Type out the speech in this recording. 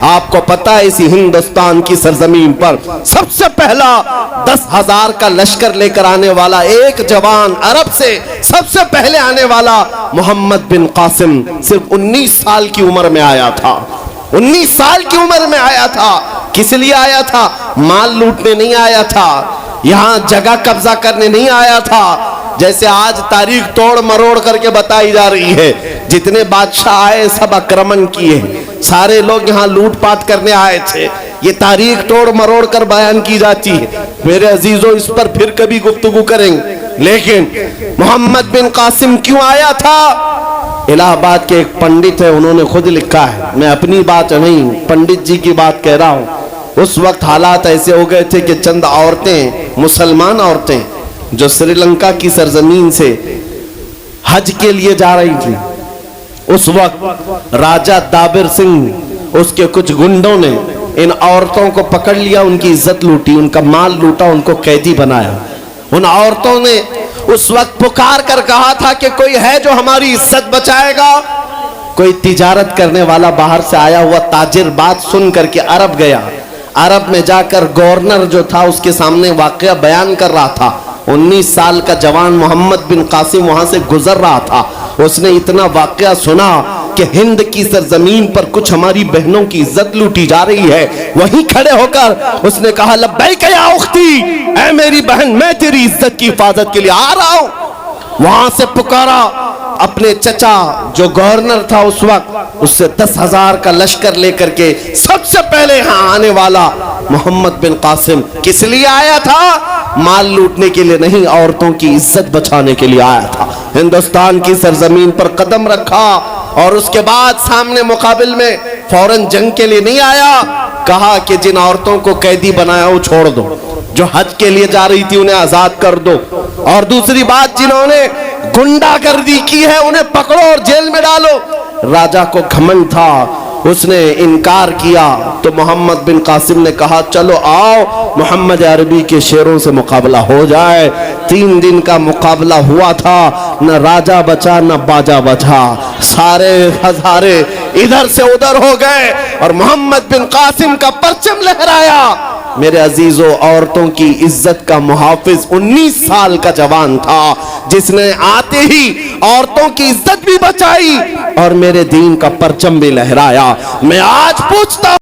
आपको पता है इसी हिंदुस्तान की सरजमीन पर सबसे पहला 10,000 का लश्कर लेकर आने वाला एक जवान अरब से सबसे पहले आने वाला मोहम्मद बिन कासिम सिर्फ 19 साल की उम्र में आया था। 19 साल की उम्र में आया था। किस लिए आया था? माल लूटने नहीं आया था, यहां जगह कब्जा करने नहीं आया था। जैसे आज तारीख तोड़ मरोड़ करके बताई जा रही है, जितने बादशाह आए सब आक्रमण किए, सारे लोग यहाँ लूटपाट करने आए थे। ये तारीख तोड़ मरोड़ कर बयान की जाती है। मेरे अजीजों, इस पर फिर कभी गुफ्तगू करेंगे। लेकिन मोहम्मद बिन कासिम क्यों आया था? इलाहाबाद के एक पंडित है, उन्होंने खुद लिखा है, मैं अपनी बात नहीं पंडित जी की बात कह रहा हूं। उस वक्त हालात ऐसे हो गए थे कि चंद औरतें, मुसलमान औरतें जो श्रीलंका की सरजमीन से हज के लिए जा रही थी, उस वक्त राजा दाबिर सिंह उसके कुछ गुंडों ने इन औरतों को पकड़ लिया, उनकी इज्जत लूटी, उनका माल लूटा, उनको कैदी बनाया। उन औरतों ने उस वक्त पुकार कर कहा था कि कोई है जो हमारी इज्जत बचाएगा। कोई तिजारत करने वाला बाहर से आया हुआ ताजिर बात सुन करके अरब गया। अरब में जाकर गवर्नर जो था उसके सामने वाकया बयान कर रहा था। 19 साल का जवान मोहम्मद बिन कासिम वहां से गुजर रहा था। उसने इतना वाकया सुना कि हिंद की सरजमीन पर कुछ हमारी बहनों की इज्जत लूटी जा रही है। वहीं खड़े होकर उसने कहा, लब्बैक या उख्ती, ऐ मेरी बहन, मैं तेरी इज्जत की हिफाजत के लिए आ रहा हूं। वहां से पुकारा अपने चचा जो गवर्नर था उस वक्त, उससे 10,000 का लश्कर लेकर के सबसे पहले यहां आने वाला मोहम्मद बिन कासिम किस लिए आया था? माल लूटने के लिए नहीं, औरतों की इज्जत बचाने के लिए आया था। हिंदुस्तान की सरजमीन पर कदम रखा और उसके बाद सामने मुकाबिल में फौरन जंग के लिए नहीं आया। कहा कि जिन औरतों को कैदी बनाया वो छोड़ दो, जो हज के लिए जा रही थी उन्हें आजाद कर दो, और दूसरी बात, जिन्होंने गुंडागर्दी की है उन्हें पकड़ो और जेल में डालो। राजा को घमंड था, उसने इनकार किया तो मोहम्मद बिन कासिम ने कहा, चलो आओ मोहम्मद अरबी के शेरों से मुकाबला हो जाए। 3 दिन का मुकाबला हुआ था, न राजा बचा न बाजा बचा, सारे हजारे इधर से उधर हो गए और मोहम्मद बिन कासिम का परचम लहराया। मेरे अजीजों, औरतों की इज्जत का मुहाफिज 19 साल का जवान था, जिसने आते ही औरतों की इज्जत भी बचाई और मेरे दीन का परचम भी लहराया। मैं आज पूछता